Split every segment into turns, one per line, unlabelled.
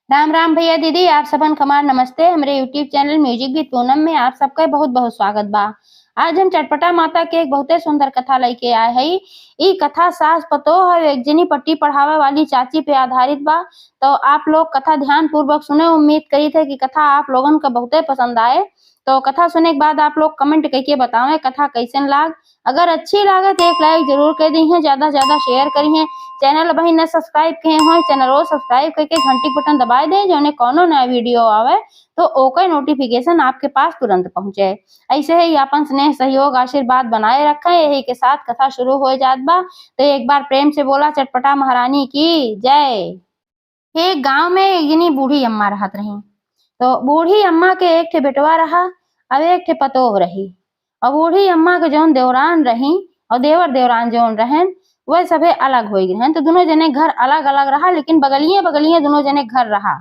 राम राम भैया दीदी, आप सबन खमार नमस्ते। हमरे YouTube channel music with Poonam में आप सबका बहुत बहुत स्वागत बा। आज हम चटपटा माता के एक बहुते सुंदर कथा लेके आए हई। ई कथा सास पतोह और एक जनी पट्टी पढ़ावे वाली चाची पे आधारित बा। तो आप लोग कथा ध्यान पूर्वक सुने। उम्मीद करी थे कि कथा आप लोगन को बहुते पसंद आए। तो कथा सुने के बाद आप लोग कमेंट करके बतावें कथा कैसन लाग। अगर अच्छी लागे तो एक लाइक जरूर कर दी है, ज्यादा से ज्यादा शेयर करी है। चैनल अभी न सब्सक्राइब किए हो चैनल को सब्सक्राइब करके घंटी बटन दबा दे, जो कोनो नया वीडियो आवे तो ओकर नोटिफिकेशन आपके पास तुरंत पहुंचे। ऐसे ही अपन स्नेह सहयोग आशीर्वाद बनाए रखें। यही के साथ कथा शुरू हो जात बा। तो एक बार प्रेम से बोला चटपटा महारानी की जय। एक गांव में एक जनी बूढ़ी अम्मा रहत रही। तो बूढ़ी अम्मा के एक ठे बेटवा रहा और एक ठे पतोह रही। और बूढ़ी अम्मा के जौन देवरान रही और देवर देवरान जौन रहन वह सभे अलग हो गए। तो दोनों जने घर अलग अलग रहा, लेकिन बगलिए बगलिए दोनों जने घर रहा।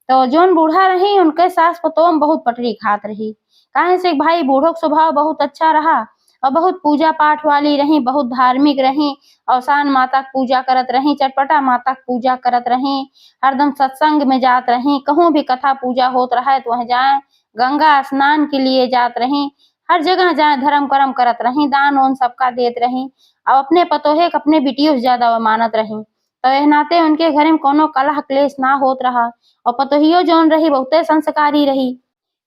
तो जौन बूढ़ा रही उनके सास पतोह में बहुत पटरी खात रही। काहे से भाई बूढ़ो का स्वभाव बहुत अच्छा रहा और बहुत पूजा पाठ वाली रही, बहुत धार्मिक रही। अवसान माता की पूजा करत रही, चटपटा माता की पूजा करत रही, हरदम सत्संग में जात रही। कहूँ भी कथा पूजा होत रहा है तो वह जाए, गंगा स्नान के लिए जात रही, हर जगह जाए धर्म कर्म करत रही, दान उन सबका देत रही। अब अपने पतोहे के अपने बिटियों से ज्यादा मानत रही। तो एह नाते उनके घर में कोनो कलह क्लेश ना होत रहा। और पतोहियो जौन रही बहुते संस्कारी रही।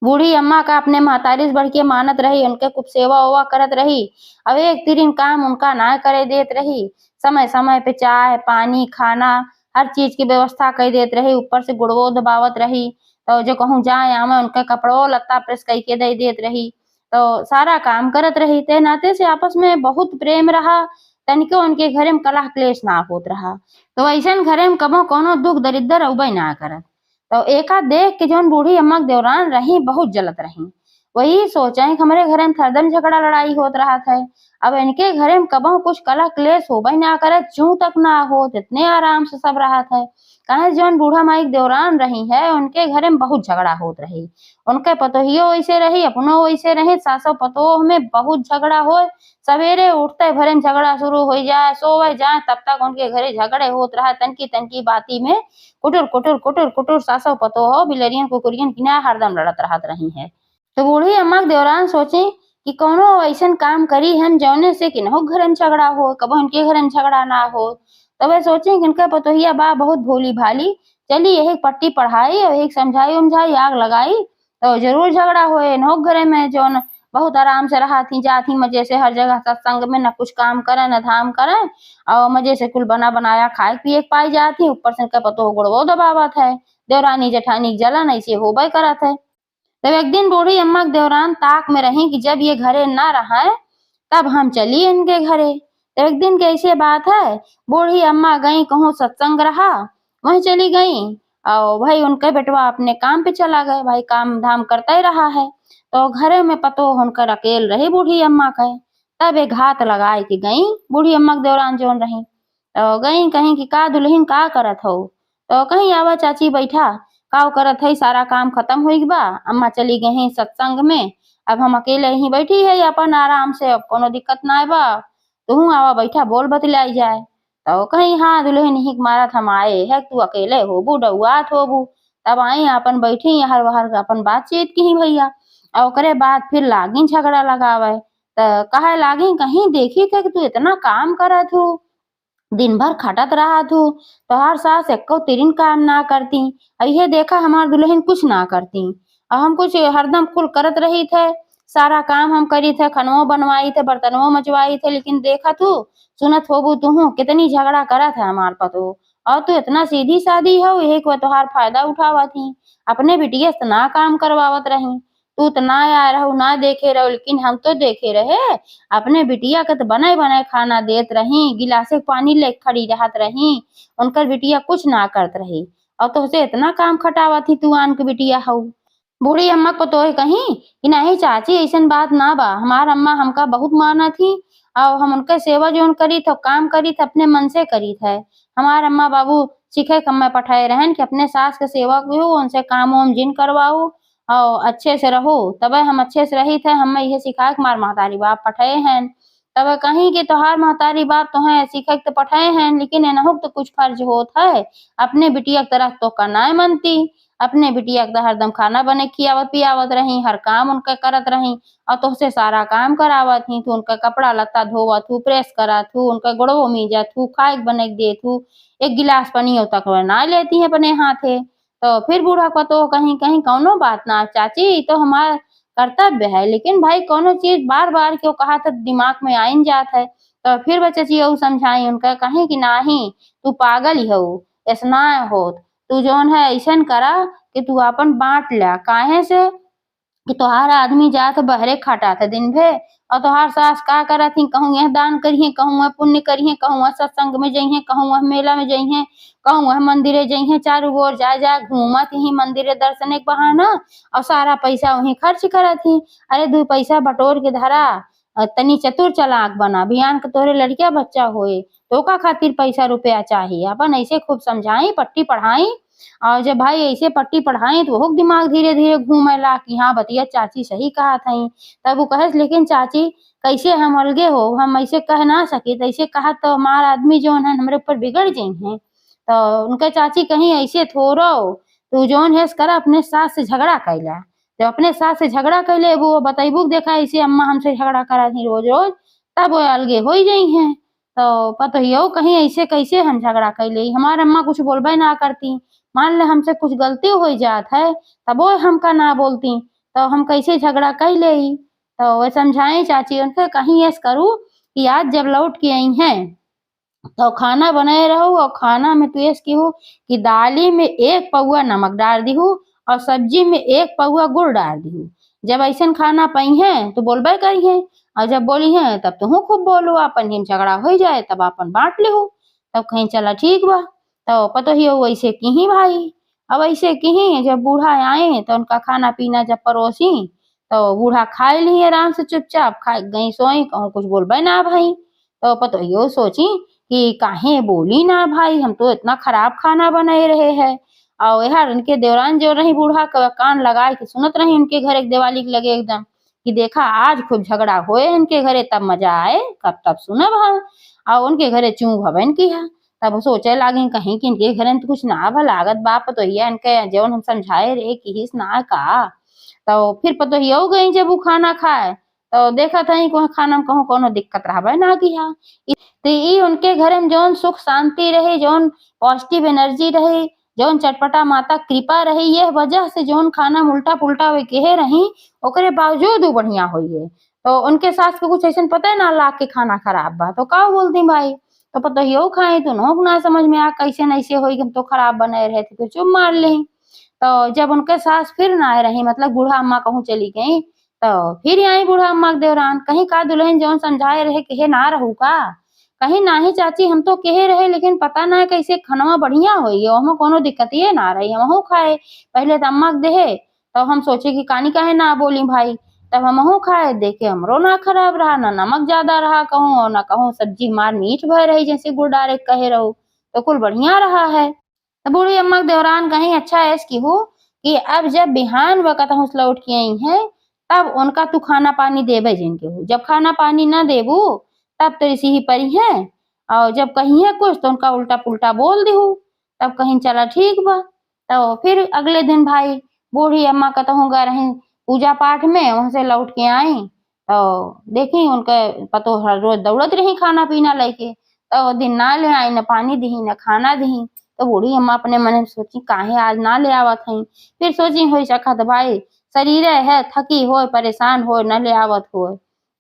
बूढ़ी अम्मा का अपने महतारी से बढ़ के मानत रही, उनके खूब सेवा उवा करत रही। अब एक तिरिन काम उनका ना करे देत रही। समय समय पे चाय पानी खाना हर चीज की व्यवस्था कर देत रही। ऊपर से गुड़वो दबावत रही। तो जो कहूँ जाए आवे उनके कपड़ो लत्ता प्रेस करके दे देत रही। तो सारा काम करत रही। ते नाते से आपस में बहुत प्रेम रहा। तनिको उनके घरे में कलह क्लेश ना होत रहा। तो ऐसन घरे में कबो कोनो दुख दरिद्र अउबे ना करत। तो एका देख के जौन बूढ़ी अम्मा के देवरान रही बहुत जलत रही। वही सोचा कि हमारे घरे में हरदम झगड़ा लड़ाई होत रहा था। अब इनके घरे में कबो कुछ कलह क्लेश होबे ना करे, चूं तक ना हो, इतने आराम से सब रहा था। कहे जौन बूढ़ा माई के देवरान रही है उनके घरे में बहुत झगड़ा होत रही। उनके पतोहियो वैसे रही, अपनो वैसे रहे, सासो पतोह में बहुत झगड़ा हो। सवेरे उठते भरे में झगड़ा शुरू हो जाए, सोवे जाए तब तक उनके घरे झगड़े होत रहा। तनकी तनकी बाती में कुटुर कुटुर कुटुर कुटुर सासो पतोह बिलरियन कुकुरियन किना हरदम लड़त रहत रही है। तो बूढ़ी अम्मा के देवरान सोचे कि कोनो ऐसन काम करी हम जौने से किन्हो घर में झगड़ा हो, कबो इनके घर में झगड़ा ना हो। तो वे सोचे कि इनका पतोहिया बा बहुत भोली भाली, चली यही पट्टी पढ़ाई और एक समझाई उमझाई आग लगाई तो जरूर झगड़ा होए। इन्हो घरे में जौन बहुत आराम से रहा थी, जाती मजे से हर जगह सत्संग में, न कुछ काम करे न धाम करे और मजे से कुल बना बनाया खाए पिए के पाई जाती। ऊपर से इनका पतोह गुड़वो दबावत है। देवरानी जेठानी के जलन ऐसे होबे करत है। तब एक दिन बूढ़ी अम्मा के देवरान ताक में रही कि जब ये घरे ना रहे तब हम चली इनके घरे। तो एक दिन की ऐसी बात है, बूढ़ी अम्मा गई कहूँ सत्संग रहा, वहीं चली गई। और भाई उनके बेटवा अपने काम पे चला गए, भाई काम धाम करता ही रहा है। तो घरे में पतोह उनकर अकेल रही बूढ़ी अम्मा के। तब एक घात लगाए कि गई बूढ़ी अम्मा के देवरान जोन रही। तो गई कहीं कि का दुल्हन का करत हो। तो कहीं आवा चाची बैठा, काव करत है, सारा काम खत्म हो गई बा, अम्मा चली गई है सत्संग में, अब हम अकेले ही बैठी है अपन आराम से, अब कोनो दिक्कत ना है बा, तू आवा बैठा बोल बतलाई जाए। तो कहीं हाँ दुल्हन ही मारत हम आए है, तू अकेले होबू डउआत होबू। तब आई अपन बैठी हर वहर अपन बातचीत की भैया। और ओकरे बाद फिर लागी झगड़ा लगावे। तो कहे लागी कहीं देखी थे कि तू इतना काम करत हूँ, दिन भर खटत रहा तू, तोहार सास एको तिरिन काम ना करती, अये देखा हमार दुल्हन कुछ ना करती और हम कुछ हरदम कुल करत रही थे। सारा काम हम करी थे, खनवो बनवाई थे, बर्तनवो मचवाई थे, लेकिन देखा तू सुनत होबू तू कितनी झगड़ा करत है हमार पतो। और तू इतना सीधी सादी हो, यही को तोहार फायदा उठावत थी, अपने बिटिया से ना काम करवावत रही। तू तो ना आया रहो ना देखे रहो, लेकिन हम तो देखे रहे। अपने बिटिया के तो बनाए बनाए खाना देत रही, गिलासे पानी ले खड़ी रहत रही, उनकर बिटिया कुछ ना करत रही। और तुझसे इतना काम खटावत थी, तू आन के बिटिया हऊ। बूढ़ी अम्मा को तो कहीं कि नहीं चाची ऐसन बात ना बा, हमार अम्मा हमका बहुत माना थी और हम उनके सेवा जोन करी थे काम करी थे अपने मन से करी थे। हमार अम्मा बाबू सीखे कम्मे पठाए रहन कि अपने सास के सेवा करो, उनसे काम वाम जिन करवाओ और अच्छे से रहो। तबे हम अच्छे से रही थे, हमें यह सिखा के मार महतारी बाप पठाए हैं। तब कहीं कि तोहार महतारी बाप तो है सीखे तो पठाए हैं, लेकिन एनहु तो कुछ फर्ज होत है। अपने बिटिया के तरह तो करना मनती, अपने बिटिया के हरदम खाना बने खियावत पियावत रही, हर काम उनका करत रही और तोहसे सारा काम करावत ही। तू उनका कपड़ा लत्ता धोवत हूँ, प्रेस करत हूँ, उनका गोड़ो मीजत हूँ, खाए बने देत हूँ, एक गिलास पनियो तक ना लेती है अपने हाथे। तो फिर बूढ़ा को तो कहीं कहीं कौनो बात ना चाची तो हमारा कर्तव्य है, लेकिन भाई कोनो चीज बार बार क्यों कहा तो दिमाग में आइन जात है। तो फिर वह चची यू समझाई उनका कहीं कि नाही तू पागल ही हो, ऐसा होत, तू जोन है ऐसन करा कि तू अपन बांट ला, काहे से कि तोहार आदमी जात बहरे खटात दिन भर और तोहार सास का करत ही, कहूँ यह दान करिए, कहूँ वह पुण्य करिए, कहूँ वह सत्संग में जइहे, कहूँ वह मेला में जइहे, कहूँ वह मंदिरे जइहे, चारू ओर जा जा घूमत ही मंदिरे दर्शन के बहाना और सारा पैसा वहीं खर्च करत ही। अरे 2 पैसा बटोर के धरा, तनी चतुर चालाक बना, बिहान के तोहरे लड़किया बच्चा होए तो का खातिर पैसा रुपया चाहिए। अपन ऐसे खूब समझाई पट्टी पढ़ाई और जब भाई ऐसे पट्टी पढ़ाई तो वो दिमाग धीरे धीरे घूमे ला कि हाँ बतिया चाची सही कहा थी। तब वो कहे लेकिन चाची कैसे हम अलगे हो, हम ऐसे कह ना सके, तो ऐसे कहा तो हमारा आदमी जो है हमारे ऊपर बिगड़ जाए। तो उनके चाची कहीं ऐसे थोड़ो, तू जोन है कर अपने सास से झगड़ा कैला, जब अपने सास से झगड़ा कैले वो बताइबू देखा ऐसे अम्मा हमसे झगड़ा करा थी रोज रोज, तब वो अलगे हो ही गई हैं। तो पता ही हो कहीं ऐसे कैसे हम झगड़ा कैले, हमारे अम्मा कुछ बोलबे ना करती, मान ले हमसे कुछ गलती हो जात है तब वो हमका ना बोलती तो हम कैसे झगड़ा कैले। तो वो समझाई चाची उनसे कहीं ऐसा करूँ कि आज जब लौट के आई हैं तो खाना बनाए रहो और खाना में तू ऐस की हो कि दाली में 1 पौआ नमक डाल दी हूँ और सब्जी में 1 पौआ गुड़ डाल दी हूँ। जब ऐसा खाना पाई है तो बोलबे करी है और जब बोली है तब तुम खूब बोलो, अपन हिम झगड़ा हो जाए तब अपन बांट ले हो। तब कहीं चला ठीक बा, तो पतो ही हो वैसे की ही भाई। अब ऐसे की ही जब बूढ़ा आए तो उनका खाना पीना जब परोसी तो बूढ़ा खाए ली आराम से चुपचाप खा गई सोई, कहूँ कुछ बोलबे ना भाई। तो पतो ही हो सोची कि काहे बोली ना भाई, हम तो इतना खराब खाना बनाए रहे हैं। और यार उनके देवरान जो रही बूढ़ा का कान लगाए के सुनत रही उनके घर एक दिवाली के लगे एकदम कि देखा आज खूब झगड़ा होए इनके घरे, तब मजा आए कब तब सुनब हम। और उनके घरे चूं भवन की है, तब सोचे लागे कहीं कि इनके घरे तो कुछ ना लागत बाप तो ये इनके जौन हम समझाए रहे कि हिस ना का। तो फिर पतो ही हो गई जब वो खाना खाए तो देखा था खाना में कहूँ कोनो दिक्कत रहा ना किया। तो ये उनके घर में जौन सुख शांति रहे, जौन पॉजिटिव एनर्जी रहे, जौन चटपटा माता कृपा रही, यह वजह से जौन खाना उल्टा पुल्टा वे कहे रही ओकरे बावजूद वो बढ़िया हुई है। तो उनके सास को कुछ ऐसा पता है ना ला के खाना खराब बा तो का बोलती भाई। तो पता ही हो खाए तो ना समझ में आ कैसे ऐसे हो तो खराब बने रहे थे तो चुप मार ले। तो जब उनके सास फिर ना आए रही मतलब बूढ़ा अम्मा कहूँ चली गई तो फिर आई बूढ़ा अम्मा के देवरान कहीं का दुल्हन जौन समझाए रहे कहे ना रहू का, कहीं नाही चाची हम तो कहे रहे लेकिन पता ना कैसे खनवा बढ़िया होई ओहमा कोनो दिक्कत ये ना रही हमहू खाए। पहले तो अम्मा के देहे तब हम सोचे कि कानी काहे ना बोली भाई, तब हमहू खाए देखे हमरो ना खराब रहा, ना नमक ज्यादा रहा कहूँ और ना कहूँ सब्जी हमार मीठ भय रही जैसे गुड़ डारे कहे रहो, तो कुल बढ़िया रहा है। तो बूढ़ी अम्मा के देवरान कहीं अच्छा ऐस की हो कि अब जब बिहान वक़्त हम लौट के आई हैं तब उनका तू खाना पानी देबे जिनके हो, जब खाना पानी ना देबू तब तो ऐसी ही परी है और जब कही है कुछ तो उनका उल्टा पुल्टा बोल देहू। तब कहीं चला ठीक बा। तो फिर अगले दिन भाई बूढ़ी अम्मा कहूँ गए रही पूजा पाठ में, वहां से लौट के आई तो देखी उनके पतो हर रोज दौड़त रही खाना पीना लेके, तो दिन ना ले आई, न पानी दी न खाना दी। तो बूढ़ी अम्मा अपने मन में सोची काहे आज ना ले आवत हई। फिर सोची हो सकत भाई शरीर है थकी हो परेशान हो न ले आवत हो,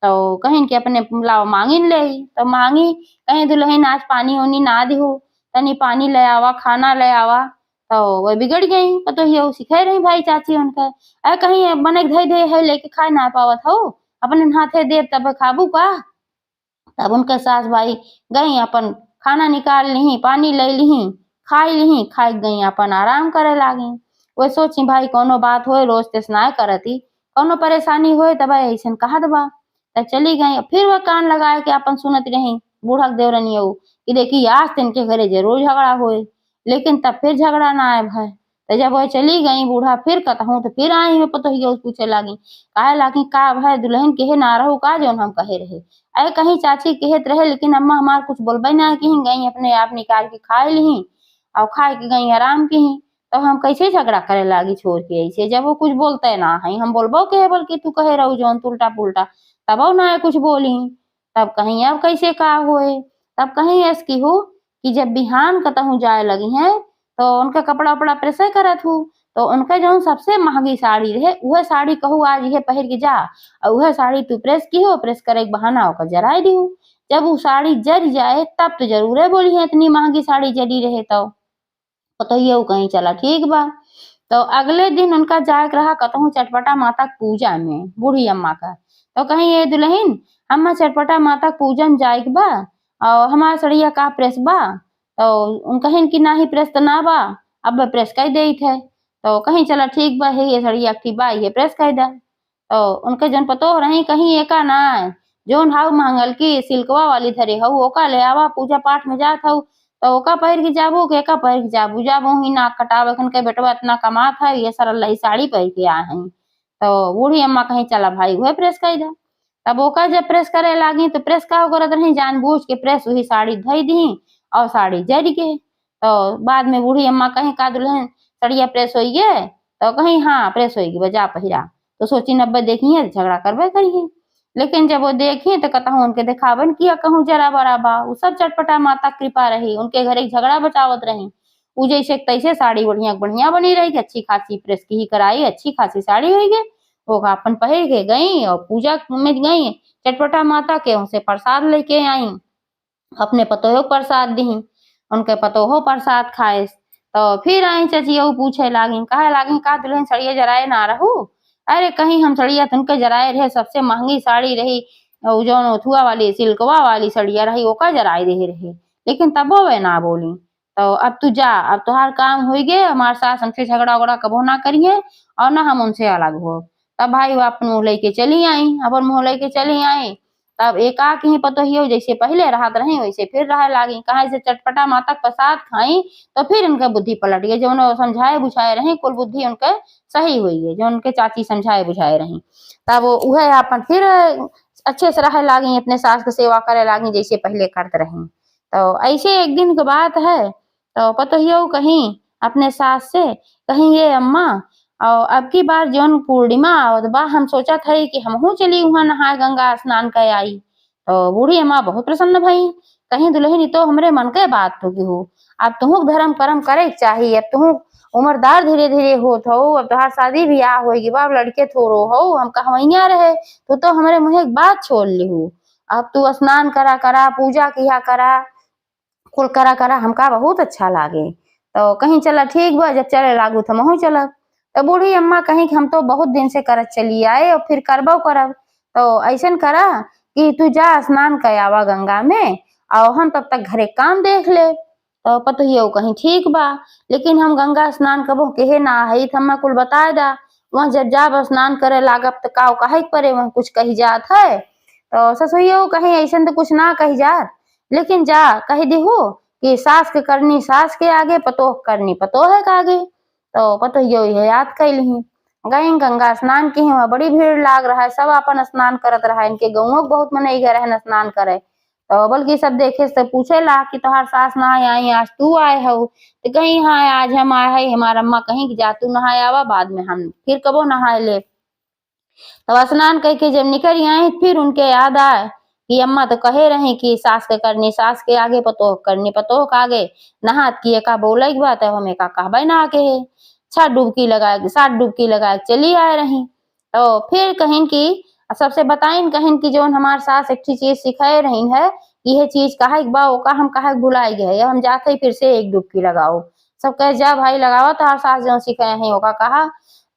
तो कहीं के अपने लाओ मांगिन ले तो मांगी कहीं दुल्हन आज पानी उनी ना दिहू, तनी पानी ले आवा खाना ले आवा। तो वो बिगड़ गई पतो ही सिखे रही भाई चाची उनका अरे कहीं बने धई धे है लेके खा ना पावत हो, अपने हाथे दे तब खाबू का। तब उनके सास भाई गई अपन खाना निकाल ली पानी ले ली खाई ली, खाई गई अपन आराम करे लागी। वो सोची भाई कोनो बात हो रोज तेस ना करती, कोनो परेशानी हो तब ऐसा कहा दबा। तब चली गई फिर वह कान लगाए के अपन सुनत रही बूढ़ा देवरनी कि देखी आज तो इनके घरे जरूर झगड़ा होए, लेकिन तब फिर झगड़ा ना आए भाई। तो जब वह चली गई बूढ़ा फिर कतहूँ तो फिर आई मैं पतोहिया उस पूछे लागी काहे लागी का भाई दुल्हन केहे ना रहू का जौन हम कहे रहे अरे कहीं चाची कहत रहे लेकिन अम्मा हमार कुछ बोलबे ना की गई अपने आप निकाल के खाए ली और खाए के गई आराम की तो हम कैसे झगड़ा करे लागी छोड़ के ऐसे जब वो कुछ बोलते ना है हम बोलबो के बल्कि तू कहे रहू जौन उल्टा पुल्टा तब ना कुछ बोली तब कहीं अब कैसे का होए तब कहीं ऐसी हो कि जब बिहान कतहूँ जाए लगी हैं तो उनका कपड़ा उपड़ा प्रेस करत हूँ तो उनका जो सबसे महंगी साड़ी रहे वह साड़ी कहूँ आज ये पहन के जा और वह साड़ी तू प्रेस की हो प्रेस करे बहाना होकर जराई दी जब वो साड़ी जर जाए तब तो जरूर है बोली है इतनी महंगी साड़ी जरी रहे तो ये कहीं चला ठीक बा तो अगले दिन उनका जाए रहा कतहूँ चटपटा माता पूजा में बूढ़ी अम्मा का तो कहीं ये दुल्हन अम्मा चटपटा माता पूजन जाए बा और हमारा सड़िया का प्रेस बा तो उन कहीं कि ना ही प्रेस तो ना बा अब प्रेस कर दे थे तो कहीं चला ठीक बा है ये सड़िया की बा ये प्रेस कर दा तो उनके जन पतो रही कहीं एका ना जोन हाउ मांगल की सिल्कवा वाली धरे हऊ ओका ले आवा पूजा पाठ में जात हऊ तो ओका पहिर के जाबू के का पहिर के जाबू जाबू ही नाक कटावे खन के बेटवा इतना कमात है ये सरल लही साड़ी पहिर के आए हैं तो बूढ़ी अम्मा कहीं चला भाई वह प्रेस कर दा तब ओका जब प्रेस करे लागी तो प्रेस का करत रही जानबूझ के प्रेस वही साड़ी धई दी और साड़ी जरी के तो बाद में बूढ़ी अम्मा कहीं का दुल्हन सड़िया प्रेस हो गए तो कहीं हाँ प्रेस होगी बजा पहिरा तो सोची नब्बे देखिए झगड़ा करबे करिए लेकिन जब वो देखी तो कहता उनके दिखावन किया कहूँ जरा बराबा वो सब चटपटा माता कृपा रही उनके घर एक झगड़ा बचावत रही उ जैसे तैसे साड़ी बढ़िया बढ़िया बनी रही अच्छी खासी प्रेस की ही कराई अच्छी खासी साड़ी हुई गई वो अपन पहन के गई और पूजा में गई चटपटा माता के उनसे प्रसाद लेके आई अपने पतोहो प्रसाद दी उनके पतोहो प्रसाद खाए तो फिर आई चचिया पूछे लागी कहे लागी का दुल्हन सड़िया जराए ना रहू अरे कहीं हम सड़िया तुमके जराए रहे सबसे महंगी साड़ी रही जो ओथुआ वाली सिल्कवा वाली सड़िया रही ओका जराए रहे लेकिन तबो वे ना बोली तो अब तू जा अब तुहार काम हो गए हमारे साथ हमसे झगड़ा उगड़ा कबो ना करिए और ना हम उनसे अलग हो तब भाई वो अपन मुँह लेके चली आई अपन मुँह लेके चली आई तब एकाक ही पतोहियो जैसे पहले रहत रही वैसे फिर रहे लागी कहा से चटपटा माता प्रसाद खाई तो फिर उनका बुद्धि पलट गई जो उन्हें समझाए बुझाए रही कुल बुद्धि उनके सही हुई है जो उनके चाची समझाए बुझाए रही तब वह अपन फिर अच्छे से रहे लागी अपने सास की सेवा करे लागी जैसे पहले करते रही तो ऐसे एक दिन की बात है तो पतोहियो कहीं अपने सास से कहीं ये अम्मा और अब की बार जौन पूर्णिमा आवत बा हम सोचा था कि हमहू चली वहां नहाए गंगा स्नान कर आई तो बूढ़ी अम्मा बहुत प्रसन्न भई कहीं दुल्हन तो हमरे मन के बात तो की हो अब तुहू धर्म कर्म करे चाहिए अब तुहू उम्रदार धीरे धीरे होत हो अब तुहार शादी ब्याह होगी बाप लड़के थोड़ो हो हम कहवैया रहे तो हमरे मुँह एक बात छोड़ ली हूँ अब तू स्नान करा करा पूजा किया करा कुल करा करा हमका बहुत अच्छा लागे तो कहीं चला ठीक बा जब चले लागू तो महू चला तो बूढ़ी अम्मा कहीं कि हम तो बहुत दिन से करत चली आए और फिर करबो करब तो ऐसा करा कि तू जा स्नान कर आवा गंगा में और हम तब तक घरे काम देख ले तो पतोहियो कहीं ठीक बा लेकिन हम गंगा स्नान कबो केहे ना है हम कुल बता दा वहाँ जब जाब स्नान करे लागब तो का कहे परे वहाँ कुछ कही जात है तो ससुइयो कहीं ऐसा तो कुछ ना कही जात लेकिन जा कह दिहू कि सास के करनी सास के आगे पतोह करनी पतोह के आगे तो पतोहियो है याद कैली गई गंगा स्नान की वहाँ बड़ी भीड़ लाग रहा है सब अपन स्नान करत रहा है इनके गाँव बहुत मने गए स्नान करे तो बल्कि सब देखे से पूछे ला कि तोहार सास नहाए आई आज तू आए हो तो कहीं हाँ आज हम आए है हमारा अम्मा कहीं कि जा तू नहाए आवा बाद में हम फिर कबो नहाए ले तब स्नान करके जब निकल आए फिर उनके याद आए कि अम्मा तो कहे रही कि सास के करनी सास के आगे पतोह करनी पतोह के आगे नहात की एका बोले की बात है हम एका कहबे ना के है 7 डुबकी लगा चली आए रही तो फिर कहीं की सबसे बताइन कहीं की जो हमारे सास एक चीज सिखाए रही है यह चीज कहा बा ओका हम कहा भुलाई गए हम जाते फिर से एक डुबकी लगाओ सब कहे जा भाई लगाओ तो सास जो सिखाए हैं ओका कहा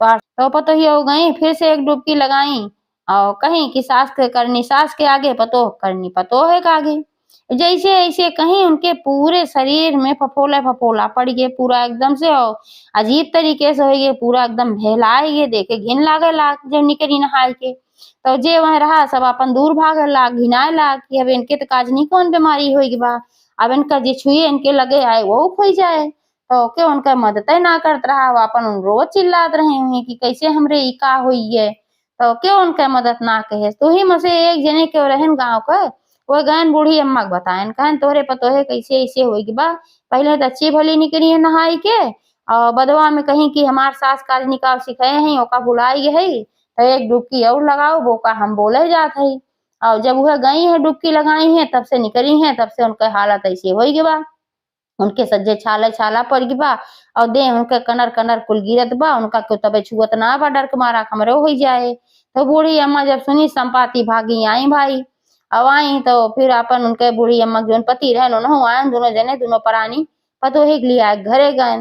तो पतोही हो गई फिर से एक डुबकी लगाई और कहीं कि सास के करनी सास के आगे पतोह करनी पतोह है के आगे जैसे ऐसे कहीं उनके पूरे शरीर में फफोला पड़ गए पूरा एकदम से और अजीब तरीके से हो गए पूरा एकदम बहलाए गए देखे घिन लागे लाग जब निकली नहाए के तो जे वह रहा सब अपन दूर भागे लाग घिनाए लाग कि अब इनके तो काज नहीं कौन बीमारी होगी बा अब इनका जे छुए इनके लगे आए वो खोई जाए तो के उनका मदद ना करत रहा, वो अपन रोज चिल्लात रहे हुई कि कैसे हमरे ई का हुई है, तो के उनका मदद ना कहे। तो ही में से एक जने के रहन गाँव का, वो गहन बूढ़ी अम्मा के बतायन, कहन तोहरे पतोहे कैसे ऐसे होई बा, पहले तो अच्छी भली निकली है नहाई के, और बदवा में कहीं कि हमार सास काज निकाल सिखाए हैं, ओका बुलाई है, तो एक डुबकी और लगाओ, बोका हम बोले जात है। और जब वह गई है डुबकी लगाई है, तब से निकली है, तब से उनके हालत ऐसे हो गई बा, उनके सज्जे छाला छाला पड़ गई बा, और देह उनके कनर कनर कुल गिरत बा, उनका क्यों तबे छुअत ना बा, डर के मारा हमरो हो जाए। तो बूढ़ी अम्मा जब सुनी संपाती भागी आई भाई, अब आई तो फिर अपन उनके बूढ़ी अम्मा जोन पति रहे उन्होंने आए, दोनों जने दोनों प्राणी पतोही के लिए घरे गए।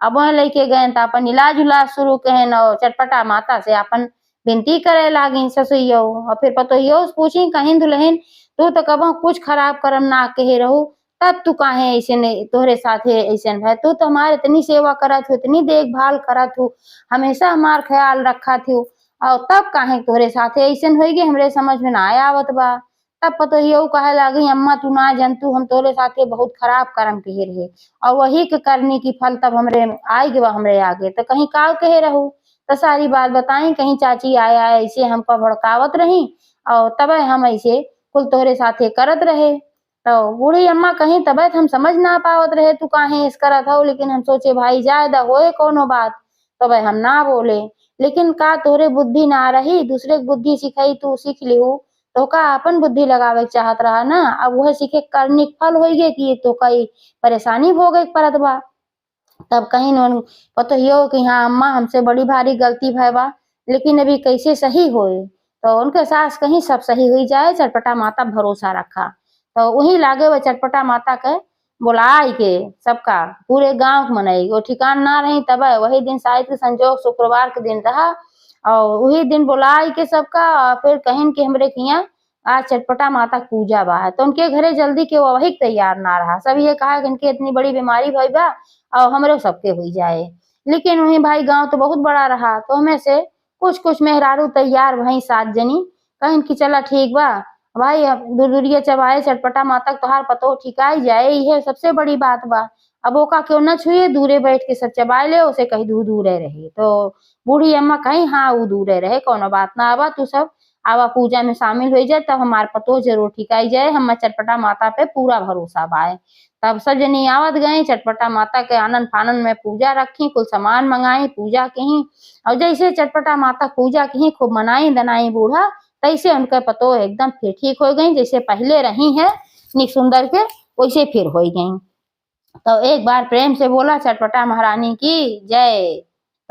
अब वह लेके गए तो अपन इलाज उलाज शुरू कहन, और चटपटा माता से अपन विनती करे लागी ससुइयो, और फिर पतोहियो से पूछी कहीं दुल्हन तू तो कबो कुछ खराब कर्म ना कहे रहू, तब तू काहे ऐसे तोहरे साथे ऐसे है, तू तो हमारे इतनी सेवा करत हो, इतनी देखभाल करत हो, हमेशा हमार ख्याल रखत हो, और तब काहे तोहरे साथे ऐसे होगी, हमरे समझ में ना आवत बा। तब पतोहियो कहे लागी अम्मा तू ना जानतू, हम तोरे साथे बहुत खराब कर्म कहे रहे, और वही के करने की फल तब हमरे आई गवा हमरे आगे, तो कहीं काल कहे रहू, तो सारी बात बताई, कहीं चाची आया ऐसे हमको भड़कावत रही, और तब हम ऐसे कुल तोहरे साथे करत रहे। तो बूढ़ी अम्मा कहीं तबत हम समझ ना पावत रहे तू काहे इस करत हो, लेकिन हम सोचे भाई जायदा होए कोनो बात, तो भाई हम ना बोले। लेकिन का तोरे बुद्धि ना रही, दूसरे की बुद्धि सिखाई तू सीख लिहू, तो का अपन बुद्धि लगावे के चाहत रहा ना, अब वह सीखे करने के फल होई गे कि तो कई परेशानी भोगे के परत बा। तब कहीं न पतोहियो कि हाँ अम्मा हमसे बड़ी भारी गलती भय बा, लेकिन अभी कैसे सही होए, तो उनके सास कहीं सब सही हुई जाए, चटपटा माता भरोसा रखा, तो वही लागे वह चटपटा माता के बुलाई के सबका पूरे गांव के मनई, वो ठिकान ना रही, तब वही दिन शायद के संजोग शुक्रवार के दिन रहा, और वही दिन बुलाई के सबका, और फिर कहीं कि हमरे किया आज चटपटा माता की पूजा बा है, तो उनके घरे जल्दी के वो वही तैयार ना रहा, सब ये कहा कि इनकी इतनी बड़ी बीमारी भई बा, और हमरे सबके हुई जाए। लेकिन वही भाई गांव तो बहुत बड़ा रहा, तो हमें से कुछ कुछ मेहरारू तैयार भई 7 जनी, कहीं कि चला ठीक बा भाई, अब दूरिया चबाए चटपटा माता तोहार पतो ठिकाई जाए, ये सबसे बड़ी बात बा। अब ओका क्यों न छुए, दूरे बैठ के सब चबाए ले, उसे कहीं दूर दूरे रहे। तो बूढ़ी अम्मा कहीं हाँ वो दूरे रहे, कोनो बात ना, आवा तू सब आवा पूजा में शामिल हो जाए, तब हमार पतो जरूर ठिकाई जाए, हम चटपटा माता पे पूरा भरोसा बाए। तब सब जनी आवत गए, चटपटा माता के आनन फानन में पूजा रखी, कुल सामान मंगाई, पूजा की, और जैसे चटपटा माता पूजा की खूब मनाई दनाई बूढ़ा, तैसे उनके पतो एकदम फिर ठीक हो गई, जैसे पहले रही है निक सुंदर के वैसे फिर हो गई। तो एक बार प्रेम से बोला चटपटा महारानी की जय।